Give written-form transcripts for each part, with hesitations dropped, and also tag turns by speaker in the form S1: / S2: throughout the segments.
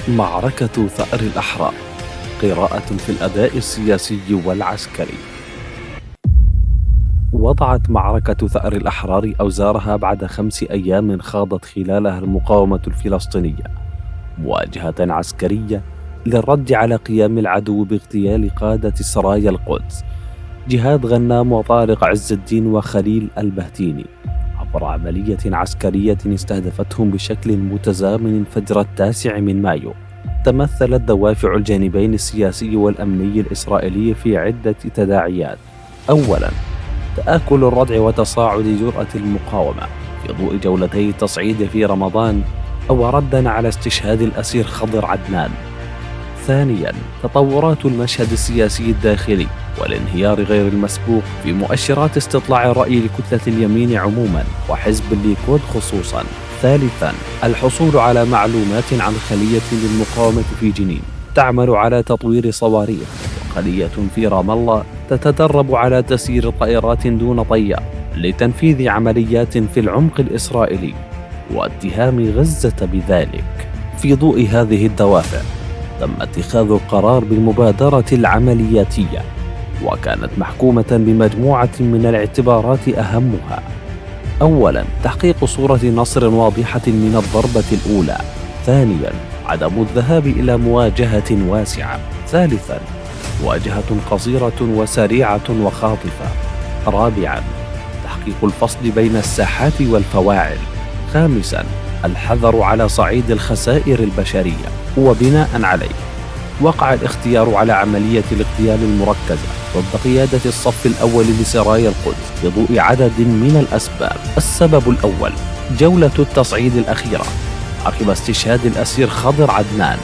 S1: معركة ثأر الأحرار، قراءة في الأداء السياسي والعسكري. وضعت معركة ثأر الأحرار أوزارها بعد 5 أيام خاضت خلالها المقاومة الفلسطينية مواجهة عسكرية للرد على قيام العدو باغتيال قادة سرايا القدس جهاد غنام وطارق عز الدين وخليل البهتيني عبر عملية عسكرية استهدفتهم بشكل متزامن فجر 9 مايو. تمثلت دوافع الجانبين السياسي والأمني الإسرائيلي في عدة تداعيات. أولاً، تآكل الردع وتصاعد جرأة المقاومة في ضوء جولتي التصعيد في رمضان أو رداً على استشهاد الأسير خضر عدنان. ثانياً، تطورات المشهد السياسي الداخلي والانهيار غير المسبوق في مؤشرات استطلاع الرأي لكتلة اليمين عموماً وحزب الليكود خصوصاً. ثالثاً، الحصول على معلومات عن خلية للمقاومة في جنين تعمل على تطوير صواريخ، وخلية في رام الله تتدرب على تسيير طائرات دون طيار لتنفيذ عمليات في العمق الإسرائيلي واتهام غزة بذلك. في ضوء هذه الدوافع تم اتخاذ القرار بالمبادرة العملياتية، وكانت محكومة بمجموعة من الاعتبارات أهمها: أولاً، تحقيق صورة نصر واضحة من الضربة الأولى. ثانياً، عدم الذهاب إلى مواجهة واسعة. ثالثاً، مواجهة قصيرة وسريعة وخاطفة. رابعاً، تحقيق الفصل بين الساحات والفواعل. خامساً، الحذر على صعيد الخسائر البشرية. وبناء عليه وقع الاختيار على عملية الاغتيال المركزة ضد قيادة الصف الأول لسرايا القدس بضوء عدد من الأسباب. السبب الأول، جولة التصعيد الأخيرة عقب استشهاد الأسير خضر عدنان.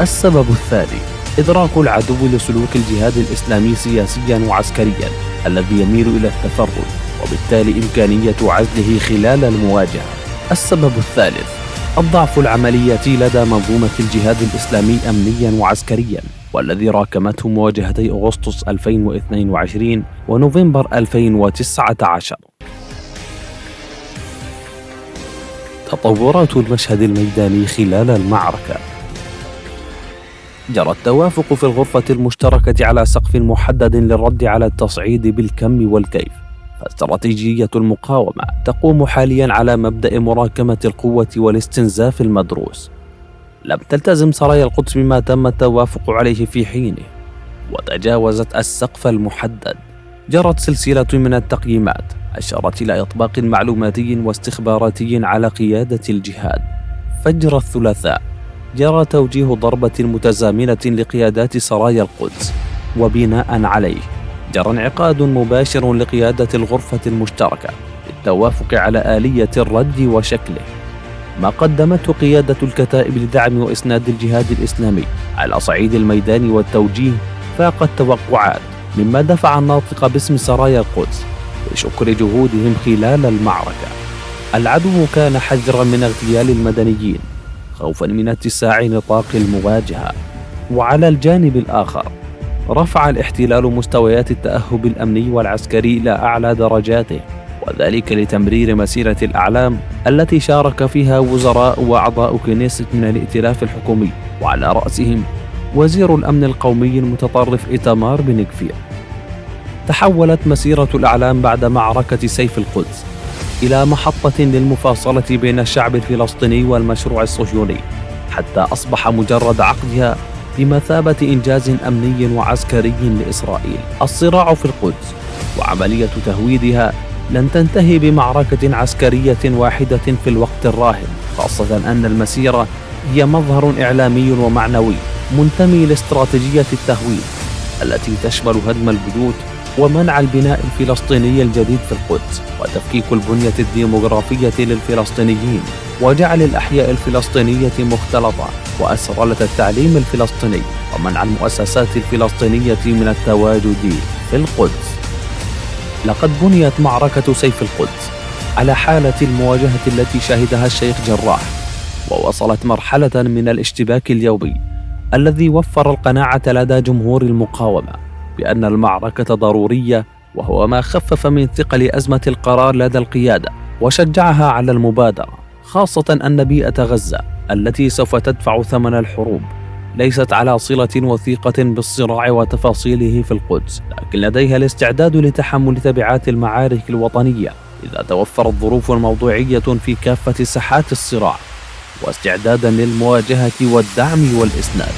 S1: السبب الثاني، إدراك العدو لسلوك الجهاد الإسلامي سياسيا وعسكريا الذي يميل إلى التفرد، وبالتالي إمكانية عزله خلال المواجهة. السبب الثالث، الضعف العملياتي لدى منظومة الجهاد الإسلامي أمنيا وعسكريا، والذي راكمته مواجهتي أغسطس 2022 ونوفمبر 2019. تطورات المشهد الميداني خلال المعركة. جرى التوافق في الغرفة المشتركة على سقف محدد للرد على التصعيد بالكم والكيف، فاستراتيجية المقاومة تقوم حاليا على مبدأ مراكمة القوة والاستنزاف المدروس. لم تلتزم سرايا القدس بما تم التوافق عليه في حينه، وتجاوزت السقف المحدد. جرت سلسلة من التقييمات أشارت إلى إطباق معلوماتي واستخباراتي على قيادة الجهاد. فجر الثلاثاء جرى توجيه ضربة متزامنة لقيادات سرايا القدس، وبناء عليه جرى انعقاد مباشر لقيادة الغرفة المشتركة للتوافق على آلية الرد وشكله. ما قدمته قيادة الكتائب لدعم وإسناد الجهاد الإسلامي على صعيد الميدان والتوجيه فاق التوقعات، مما دفع الناطق باسم سرايا القدس لشكر جهودهم خلال المعركة. العدو كان حذرا من اغتيال المدنيين خوفا من اتساع نطاق المواجهة، وعلى الجانب الآخر رفع الاحتلال مستويات التأهب الأمني والعسكري إلى أعلى درجاته، وذلك لتمرير مسيرة الأعلام التي شارك فيها وزراء وأعضاء كنيست من الائتلاف الحكومي، وعلى رأسهم وزير الأمن القومي المتطرف إيتمار بن غفير. تحولت مسيرة الأعلام بعد معركة سيف القدس إلى محطة للمفاصلة بين الشعب الفلسطيني والمشروع الصهيوني، حتى أصبح مجرد عقدها بمثابة إنجاز أمني وعسكري لإسرائيل. الصراع في القدس وعملية تهويدها لن تنتهي بمعركة عسكرية واحدة في الوقت الراهن، خاصة أن المسيرة هي مظهر إعلامي ومعنوي منتمي لاستراتيجية التهويد التي تشمل هدم البيوت ومنع البناء الفلسطيني الجديد في القدس، وتفكيك البنية الديموغرافية للفلسطينيين، وجعل الأحياء الفلسطينية مختلطة، وأسرلة التعليم الفلسطيني، ومنع المؤسسات الفلسطينية من التواجد في القدس. لقد بنيت معركة سيف القدس على حالة المواجهة التي شهدها الشيخ جراح، ووصلت مرحلة من الاشتباك اليومي الذي وفر القناعة لدى جمهور المقاومة بأن المعركة ضرورية، وهو ما خفف من ثقل أزمة القرار لدى القيادة وشجعها على المبادرة، خاصة أن بيئة غزة التي سوف تدفع ثمن الحروب ليست على صلة وثيقة بالصراع وتفاصيله في القدس، لكن لديها الاستعداد لتحمل تبعات المعارك الوطنية إذا توفرت ظروف موضوعية في كافة ساحات الصراع، واستعدادا للمواجهة والدعم والإسناد.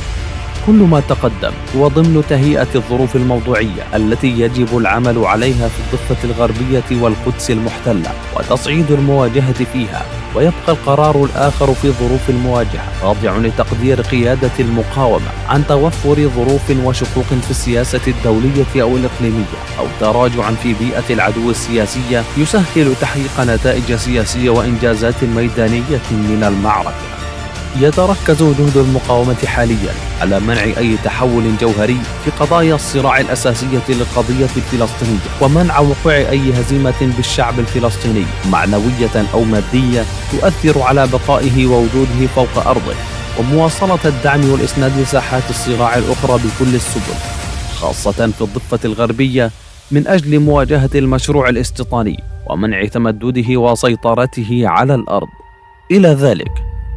S1: كل ما تقدم هو ضمن تهيئة الظروف الموضوعية التي يجب العمل عليها في الضفة الغربية والقدس المحتلة وتصعيد المواجهة فيها، ويبقى القرار الآخر في ظروف المواجهة خاضع لتقدير قيادة المقاومة عن توفر ظروف وشقوق في السياسة الدولية أو الإقليمية أو تراجع في بيئة العدو السياسية يسهل تحقيق نتائج سياسية وإنجازات ميدانية من المعركة. يتركز جهد المقاومة حاليا على منع أي تحول جوهري في قضايا الصراع الأساسية للقضية الفلسطينية، ومنع وقوع أي هزيمة بالشعب الفلسطيني معنوية أو مادية تؤثر على بقائه ووجوده فوق أرضه، ومواصلة الدعم والإسناد لساحات الصراع الأخرى بكل السبل، خاصة في الضفة الغربية، من أجل مواجهة المشروع الاستيطاني ومنع تمدده وسيطرته على الأرض. إلى ذلك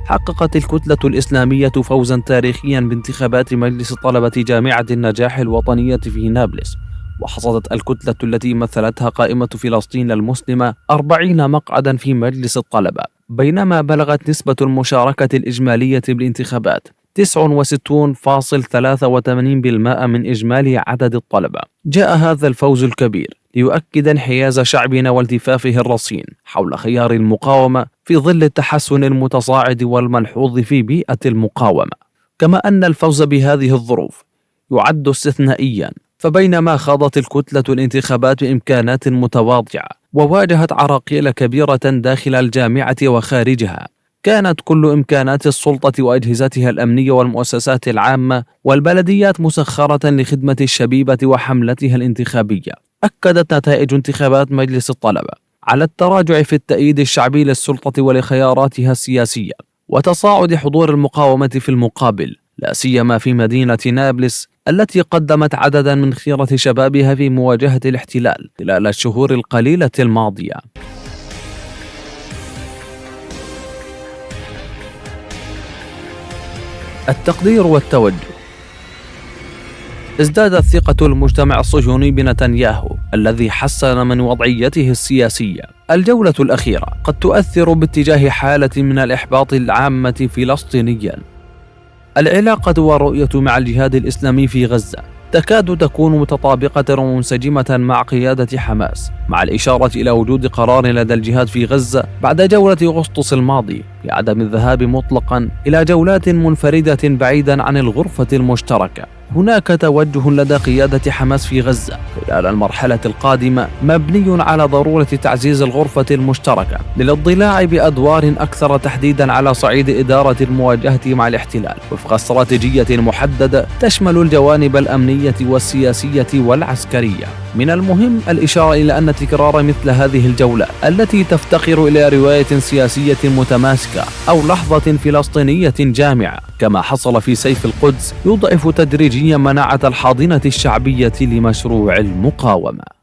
S1: حققت الكتلة الإسلامية فوزا تاريخيا بانتخابات مجلس طلبة جامعة النجاح الوطنية في نابلس، وحصدت الكتلة التي مثلتها قائمة فلسطين المسلمة 40 مقعدا في مجلس الطلبة، بينما بلغت نسبة المشاركة الإجمالية بالانتخابات 69.83% من إجمالي عدد الطلبة. جاء هذا الفوز الكبير ليؤكد انحياز شعبنا والتفافه الرصين حول خيار المقاومة في ظل التحسن المتصاعد والملحوظ في بيئة المقاومة، كما أن الفوز بهذه الظروف يعد استثنائيا، فبينما خاضت الكتلة الانتخابات بإمكانات متواضعة وواجهت عراقيل كبيرة داخل الجامعة وخارجها، كانت كل إمكانات السلطة وأجهزتها الأمنية والمؤسسات العامة والبلديات مسخرة لخدمة الشبيبة وحملتها الانتخابية. أكدت نتائج انتخابات مجلس الطلبة على التراجع في التأييد الشعبي للسلطة ولخياراتها السياسية، وتصاعد حضور المقاومة في المقابل، لا سيما في مدينة نابلس التي قدمت عددا من خيرة شبابها في مواجهة الاحتلال خلال الشهور القليلة الماضية. التقدير والتوجه. ازدادت ثقة المجتمع الصهيوني بنتنياهو الذي حسن من وضعيته السياسية. الجولة الأخيرة قد تؤثر باتجاه حالة من الإحباط العامة فلسطينيا. العلاقة والرؤية مع الجهاد الإسلامي في غزة تكاد تكون متطابقة ومنسجمة مع قيادة حماس، مع الإشارة إلى وجود قرار لدى الجهاد في غزة بعد جولة أغسطس الماضي بعدم الذهاب مطلقا إلى جولات منفردة بعيدا عن الغرفة المشتركة. هناك توجه لدى قيادة حماس في غزة خلال المرحلة القادمة مبني على ضرورة تعزيز الغرفة المشتركة للاضلاع بأدوار أكثر تحديدا على صعيد إدارة المواجهة مع الاحتلال وفق استراتيجية محددة تشمل الجوانب الأمنية والسياسية والعسكرية. من المهم الإشارة إلى أن تكرار مثل هذه الجولات التي تفتقر إلى رواية سياسية متماسكة أو لحظة فلسطينية جامعة كما حصل في سيف القدس يضعف تدريجيا مناعة الحاضنة الشعبية لمشروع المقاومة.